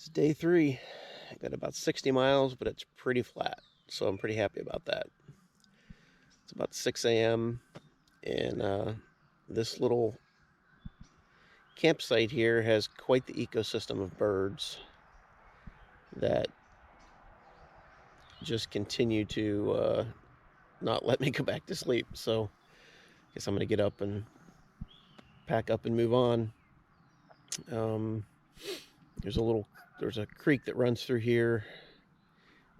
It's day 3. I got about 60 miles, but it's pretty flat, so I'm pretty happy about that. It's about 6 a.m. and this little campsite here has quite the ecosystem of birds that just continue to not let me go back to sleep. So I guess I'm gonna get up and pack up and move on. There's a creek that runs through here,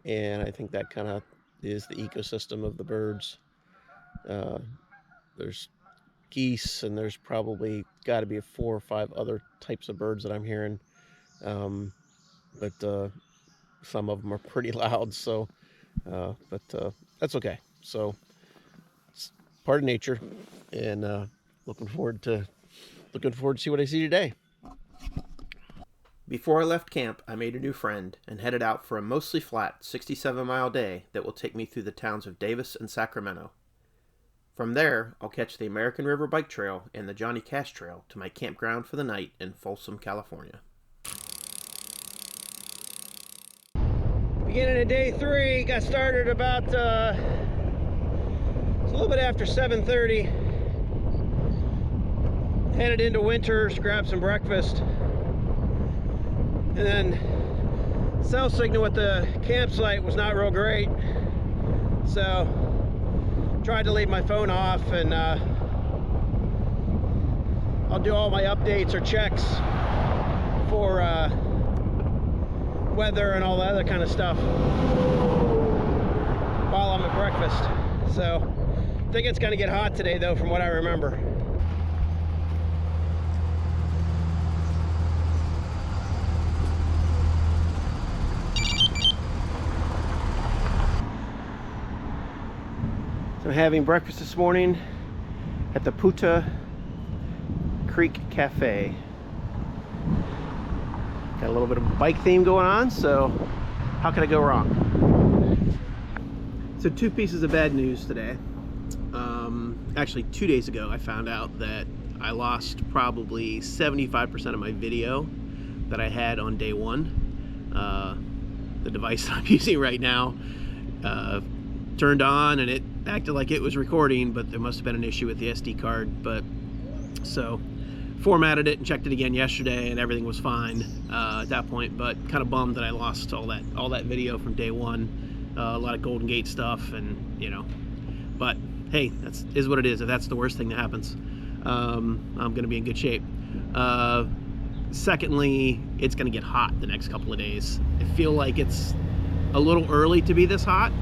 and I think that kind of is the ecosystem of the birds. There's geese, and there's probably got to be 4 or 5 other types of birds that I'm hearing, but some of them are pretty loud. So, but that's okay. So it's part of nature, and looking forward to see what I see today. Before I left camp, I made a new friend and headed out for a mostly flat 67-mile day that will take me through the towns of Davis and Sacramento. From there, I'll catch the American River Bike Trail and the Johnny Cash Trail to my campground for the night in Folsom, California. Beginning of day 3, got started about it's a little bit after 7:30. Headed into Winters, grabbed some breakfast. And then cell signal at the campsite was not real great, so tried to leave my phone off, and I'll do all my updates or checks for weather and all that other kind of stuff while I'm at breakfast. So I think it's going to get hot today, though, from what I remember. I'm having breakfast this morning at the Puta Creek Cafe. Got a little bit of a bike theme going on, so how could I go wrong? So 2 pieces of bad news today. Actually 2 days ago I found out that I lost probably 75% of my video that I had on day 1. The device I'm using right now turned on and it acted like it was recording, but there must have been an issue with the SD card. But so formatted it and checked it again yesterday, and everything was fine at that point. But kind of bummed that I lost all that video from day 1. A lot of Golden Gate stuff, and you know. But hey, that is what it is. If that's the worst thing that happens, I'm going to be in good shape. Secondly, it's going to get hot the next couple of days. I feel like it's a little early to be this hot.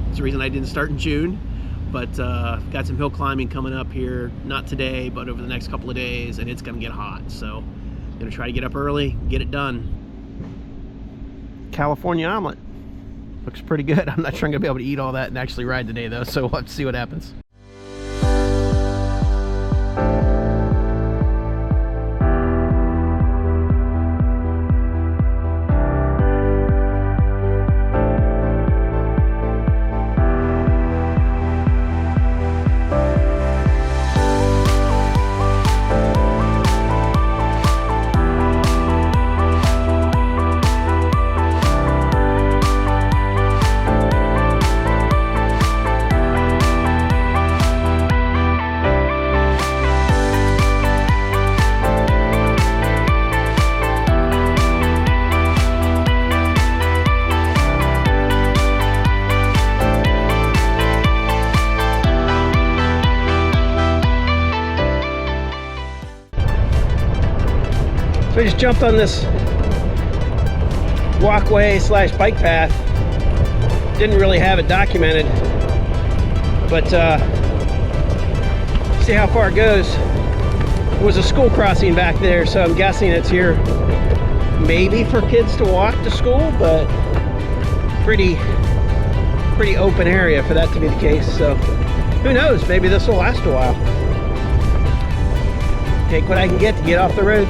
It's the reason I didn't start in June, but got some hill climbing coming up here, not today, but over the next couple of days, and it's gonna get hot. So I'm gonna try to get up early, get it done. California omelet looks pretty good. I'm not sure I'm gonna be able to eat all that and actually ride today, though, so we'll have to see what happens. So I just jumped on this walkway / bike path. Didn't really have it documented, but see how far it goes. There was a school crossing back there, so I'm guessing it's here maybe for kids to walk to school, but pretty open area for that to be the case. So who knows, maybe this will last a while. Take what I can get to get off the roads.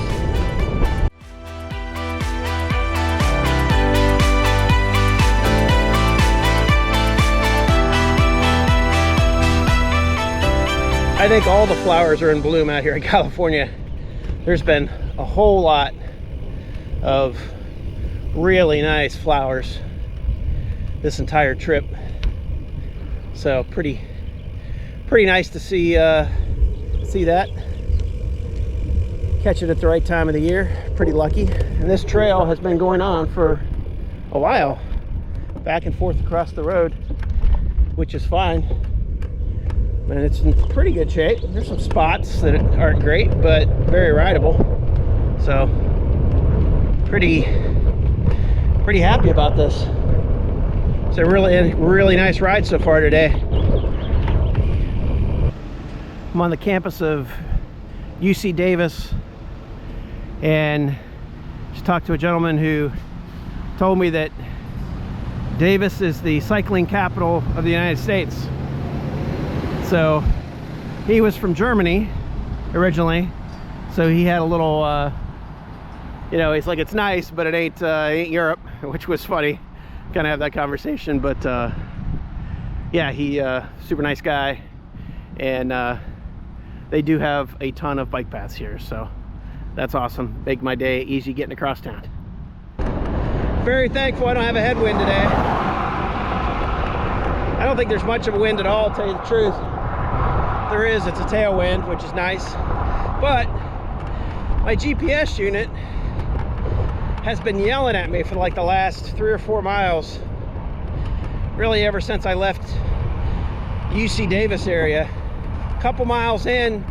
I think all the flowers are in bloom out here in California. There's been a whole lot of really nice flowers this entire trip. So pretty nice to see that. Catch it at the right time of the year. Pretty lucky. And this trail has been going on for a while, back and forth across the road, which is fine. And it's in pretty good shape. There's some spots that aren't great, but very rideable. So pretty happy about this. It's a really nice ride so far today. I'm on the campus of UC Davis, and just talked to a gentleman who told me that Davis is the cycling capital of the United States. So he was from Germany originally, so he had a little you know, he's like, it's nice, but it ain't Europe, which was funny. Kind of have that conversation, but yeah, he super nice guy, and they do have a ton of bike paths here, so that's awesome. Make my day easy getting across town. Very thankful I don't have a headwind today. I don't think there's much of a wind at all, to tell you the truth. If there is, it's a tailwind, which is nice. But my GPS unit has been yelling at me for like the last 3 or 4 miles. Really ever since I left UC Davis area. A couple miles in,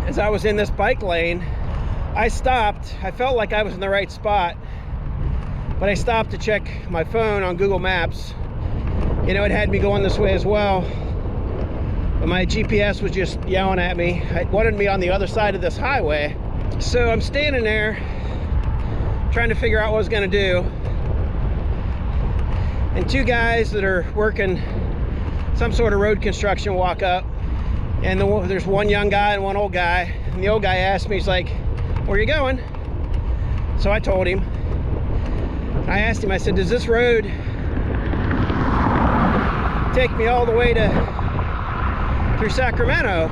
as I was in this bike lane, I stopped. I felt like I was in the right spot, but I stopped to check my phone on Google Maps. You know, it had me going this way as well, but my GPS was just yelling at me. It wanted me on the other side of this highway. So I'm standing there trying to figure out what I was going to do, and 2 guys that are working some sort of road construction walk up, and there's one young guy and one old guy, and the old guy asked me, he's like, where are you going? So I told him. I asked him, I said, does this road take me all the way through Sacramento?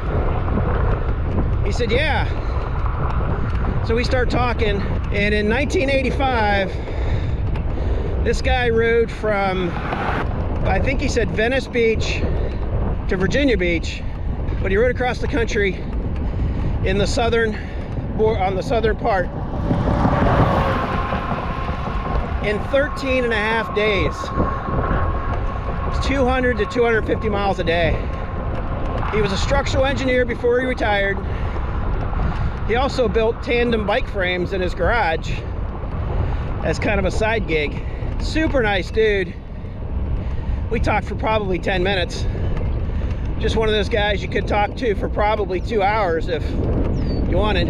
He said, yeah. So we start talking, and in 1985, this guy rode from, I think he said Venice Beach to Virginia Beach, but he rode across the country in the on the southern part in 13 and a half days. It's 200 to 250 miles a day. He was a structural engineer before he retired. He also built tandem bike frames in his garage as kind of a side gig. Super nice dude. We talked for probably 10 minutes. Just one of those guys you could talk to for probably 2 hours if you wanted.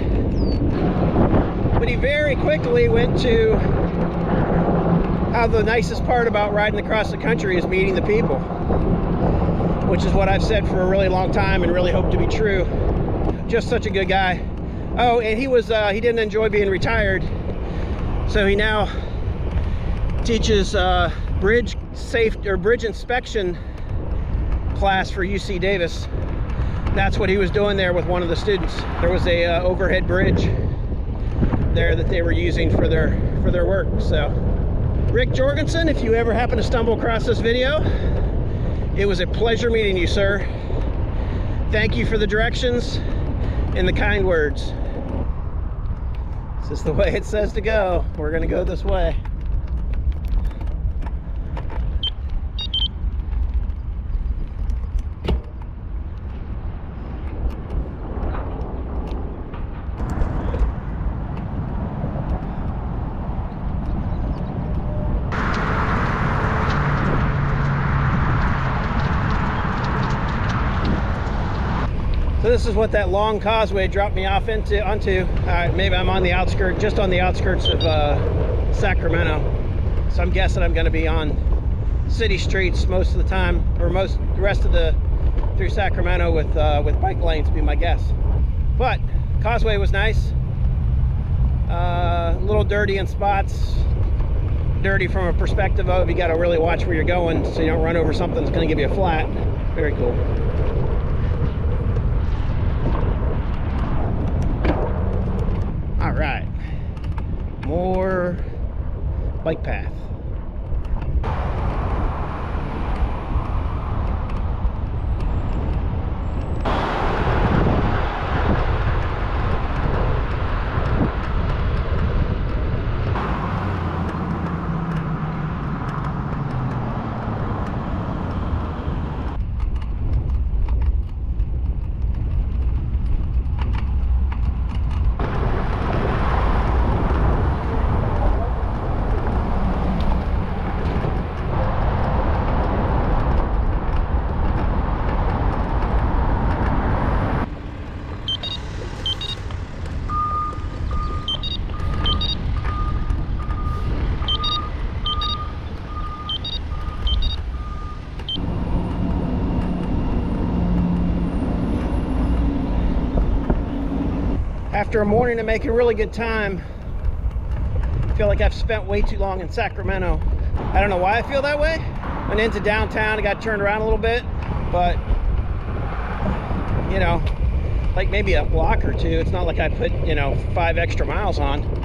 But he very quickly went to how the nicest part about riding across the country is meeting the people, which is what I've said for a really long time and really hope to be true. Just such a good guy. Oh, and he didn't enjoy being retired, so he now teaches bridge inspection class for UC Davis. That's what he was doing there with one of the students. There was a overhead bridge there that they were using for their work. So Rick Jorgensen, if you ever happen to stumble across this video, it was a pleasure meeting you, sir. Thank you for the directions and the kind words. This is the way it says to go. We're gonna go this way. So this is what that long causeway dropped me off onto. Maybe I'm on the outskirts, just on the outskirts of Sacramento. So I'm guessing I'm going to be on city streets most of the time, or the rest of through Sacramento with bike lanes, would be my guess. But causeway was nice. A little dirty in spots. Dirty from a perspective of you got to really watch where you're going so you don't run over something that's going to give you a flat. Very cool. All right, More bike path. After a morning of making really good time, I feel like I've spent way too long in Sacramento. I don't know why I feel that way. Went into downtown, I got turned around a little bit, but you know, like maybe a block or two. It's not like I put, 5 extra miles on.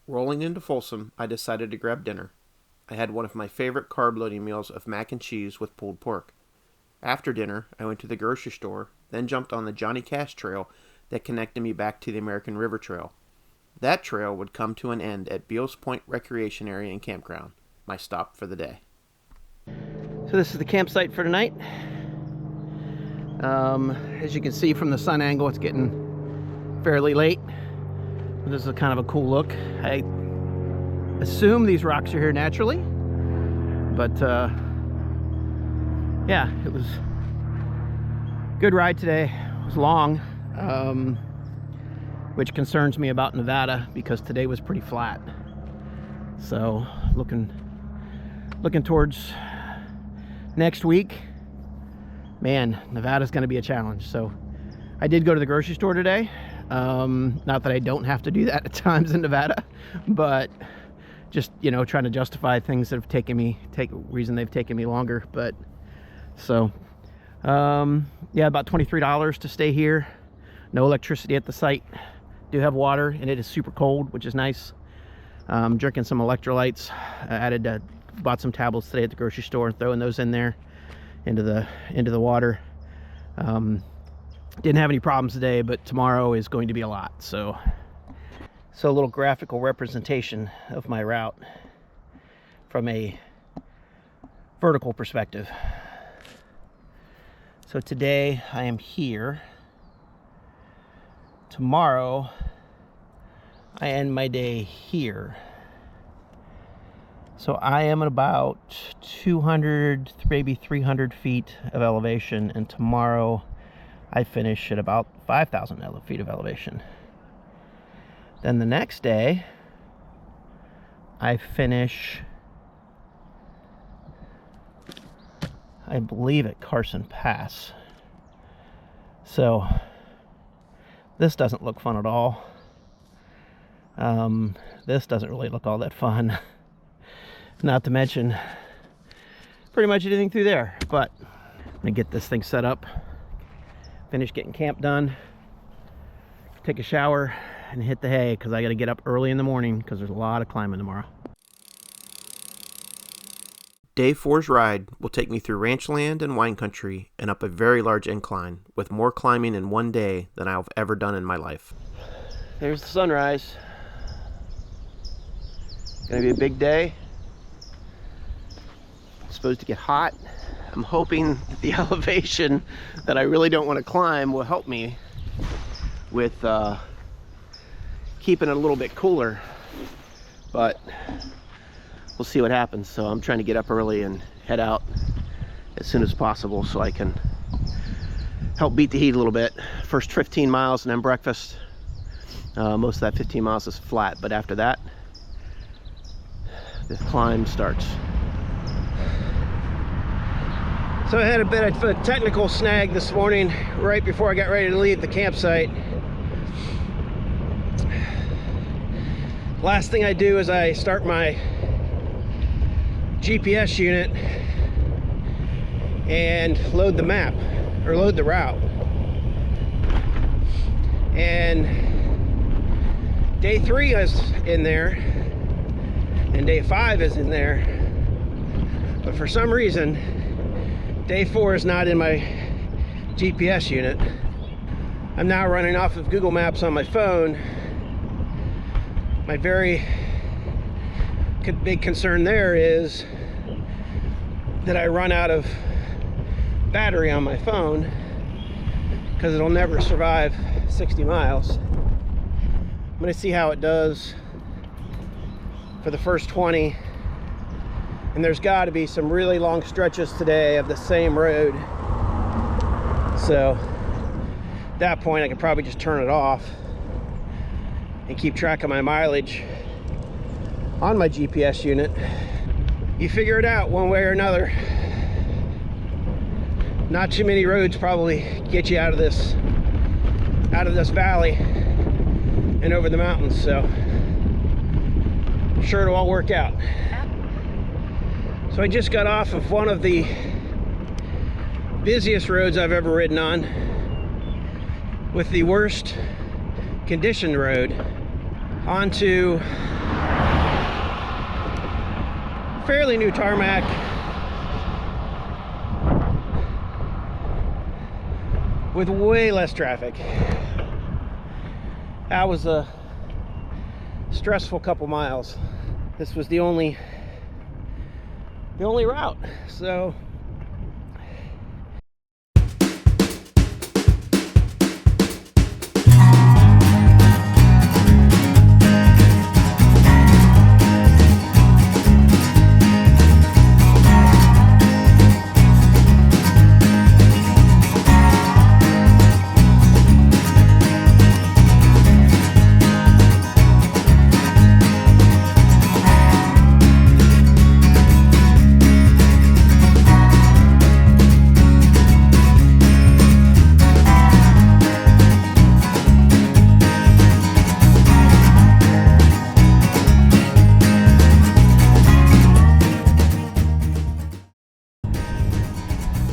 Rolling into Folsom, I decided to grab dinner. I had one of my favorite carb-loading meals of mac and cheese with pulled pork. After dinner, I went to the grocery store, then jumped on the Johnny Cash Trail that connected me back to the American River Trail. That trail would come to an end at Beals Point Recreation Area and Campground, my stop for the day. So this is the campsite for tonight. As you can see from the sun angle, it's getting fairly late. This is kind of a cool look. I assume these rocks are here naturally, but yeah, it was a good ride today. It was long, which concerns me about Nevada because today was pretty flat. So looking towards next week, man, Nevada's going to be a challenge. So I did go to the grocery store today. Not that I don't have to do that at times in Nevada, but just, trying to justify things that have reason they've taken me longer. But so, yeah, about $23 to stay here. No electricity at the site. Do have water, and it is super cold, which is nice. Drinking some electrolytes. Bought some tablets today at the grocery store, throwing those in there into the water. Didn't have any problems today, but tomorrow is going to be a lot. So a little graphical representation of my route from a vertical perspective. So today I am here. Tomorrow I end my day here. So I am at about 200, maybe 300 feet of elevation, and tomorrow I finish at about 5,000 feet of elevation. Then the next day, I finish, I believe, at Carson Pass. So this doesn't look fun at all. This doesn't really look all that fun. Not to mention pretty much anything through there. But I'm gonna get this thing set up, finish getting camp done, take a shower, and hit the hay, because I got to get up early in the morning because there's a lot of climbing tomorrow. Day 4's ride will take me through ranch land and wine country and up a very large incline, with more climbing in one day than I've ever done in my life. There's the sunrise. Gonna be a big day. It's supposed to get hot. I'm hoping that the elevation that I really don't want to climb will help me with keeping it a little bit cooler, but we'll see what happens. So I'm trying to get up early and head out as soon as possible so I can help beat the heat a little bit. First 15 miles and then breakfast. Most of that 15 miles is flat, but after that, the climb starts. So I had a bit of a technical snag this morning right before I got ready to leave the campsite. Last thing I do is I start my GPS unit and load the map, or load the route. And day 3 is in there, and day 5 is in there. But for some reason, day 4 is not in my GPS unit. I'm now running off of Google Maps on my phone. My very big concern there is that I run out of battery on my phone, because it'll never survive 60 miles. I'm going to see how it does for the first 20. And there's got to be some really long stretches today of the same road. So at that point I could probably just turn it off and keep track of my mileage on my GPS unit. You figure it out one way or another. Not too many roads probably get you out of this valley and over the mountains, so I'm sure it'll all work out. So I just got off of one of the busiest roads I've ever ridden on, with the worst conditioned road, onto fairly new tarmac. With way less traffic. That was a stressful couple miles. This was the only route. So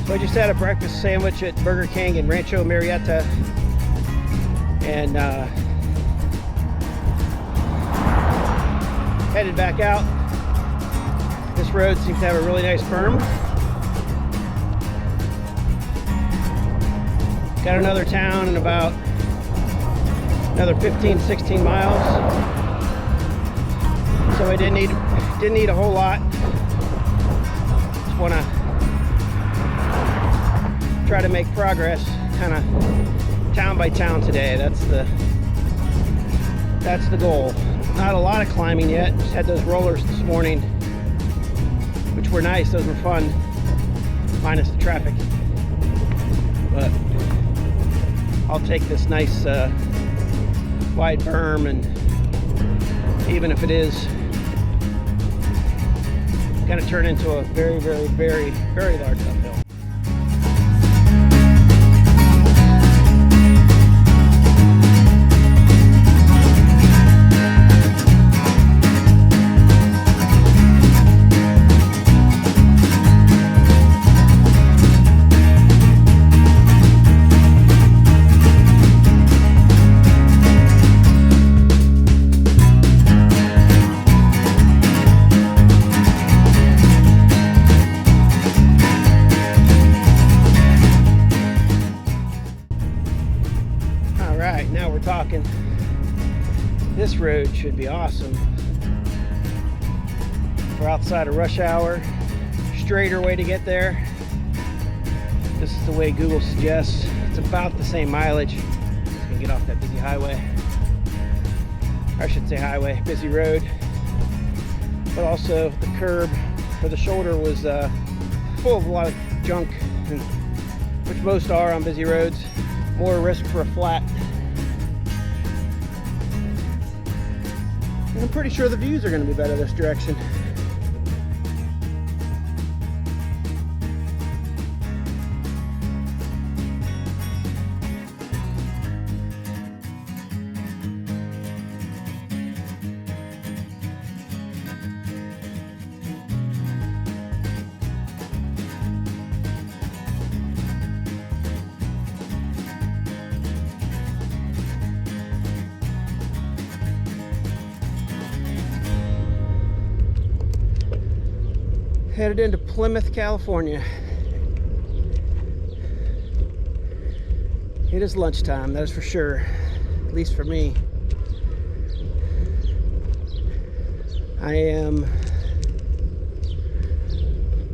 I just had a breakfast sandwich at Burger King in Rancho Murieta, and headed back out. This road seems to have a really nice berm. Got another town in about another 15-16 miles, so I didn't need a whole lot. Just want to try to make progress kind of town by town today. That's That's the goal. Not a lot of climbing yet. Just had those rollers this morning, which were nice. Those were fun, minus the traffic. But I'll take this nice wide berm, and even if it is going to turn into a very, very, very, very large uphill. Now we're talking. This road should be awesome. We're outside of rush hour. Straighter way to get there. This is the way Google suggests. It's about the same mileage. Just gonna get off that busy highway. Or I should say highway, busy road. But also the curb for the shoulder was full of a lot of junk, which most are on busy roads. More risk for a flat. I'm pretty sure the views are going to be better this direction. Headed into Plymouth, California. It is lunchtime, that is for sure, at least for me. I am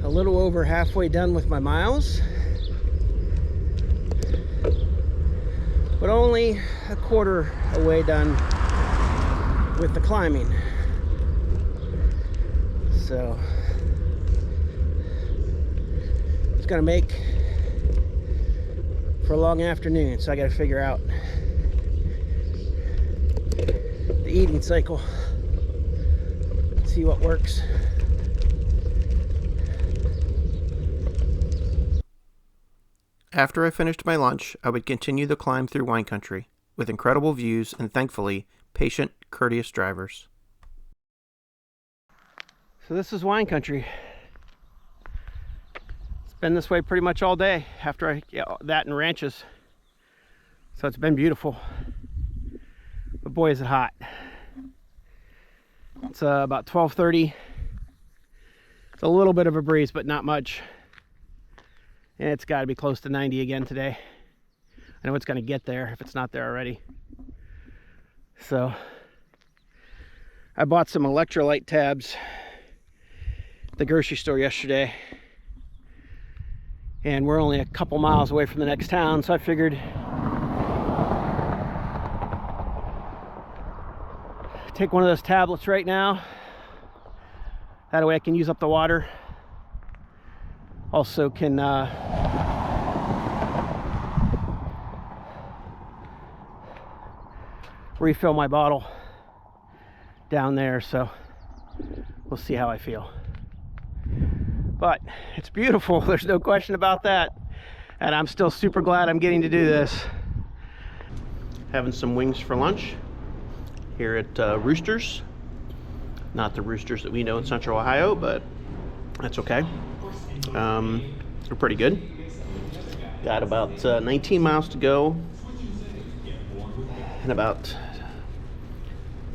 a little over halfway done with my miles, but only a quarter away done with the climbing. So gonna make for a long afternoon, so I gotta figure out the eating cycle, see what works. After I finished my lunch, I would continue the climb through wine country with incredible views and, thankfully, patient, courteous drivers. So this is wine country. Been this way pretty much all day after that and ranches, so it's been beautiful, but boy is it hot. It's about 12:30. It's a little bit of a breeze, but not much, and it's got to be close to 90 again today. I know it's going to get there if it's not there already. So I bought some electrolyte tabs at the grocery store yesterday, and we're only a couple miles away from the next town, so I figured take one of those tablets right now. That way I can use up the water. Also can refill my bottle down there, so we'll see how I feel. But it's beautiful, there's no question about that. And I'm still super glad I'm getting to do this. Having some wings for lunch here at Roosters. Not the Roosters that we know in Central Ohio, but that's okay. They're pretty good. Got about 19 miles to go and about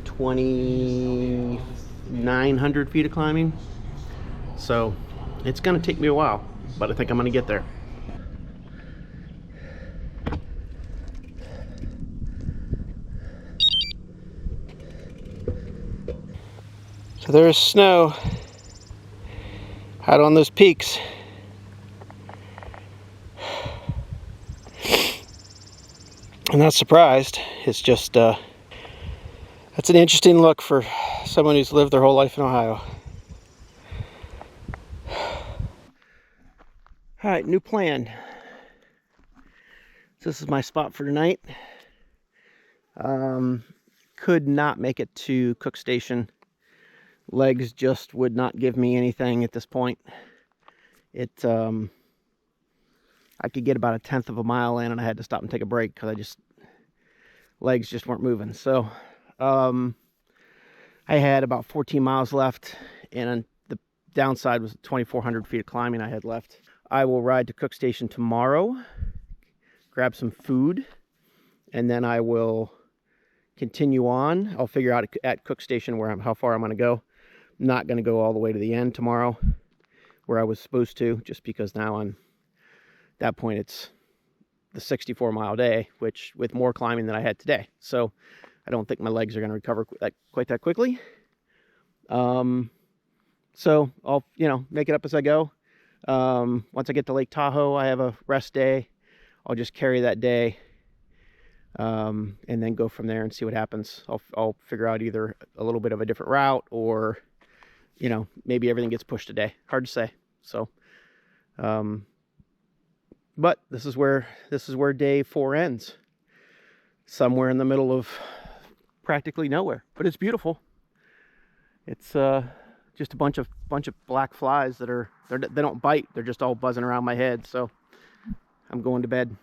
2,900 feet of climbing. So it's gonna take me a while, but I think I'm gonna get there. So there's snow out on those peaks. I'm not surprised. It's just That's an interesting look for someone who's lived their whole life in Ohio. All right, new plan. This is my spot for tonight. Could not make it to Cook Station. Legs just would not give me anything at this point. I could get about 1/10 of a mile in and I had to stop and take a break because legs just weren't moving. So I had about 14 miles left, and the downside was 2,400 feet of climbing I had left. I will ride to Cook Station tomorrow, grab some food, and then I will continue on. I'll figure out at Cook Station how far I'm going to go. I'm not going to go all the way to the end tomorrow where I was supposed to, just because now at that point it's the 64-mile day, which with more climbing than I had today. So I don't think my legs are going to recover quite that quickly. So I'll, make it up as I go. Once I get to Lake Tahoe, I have a rest day. I'll just carry that day, and then go from there and see what happens. I'll figure out either a little bit of a different route, or, maybe everything gets pushed a day. Hard to say. So, but this is where day 4 ends. Somewhere in the middle of practically nowhere, but it's beautiful. It's just a bunch of black flies they don't bite. They're just all buzzing around my head. So I'm going to bed.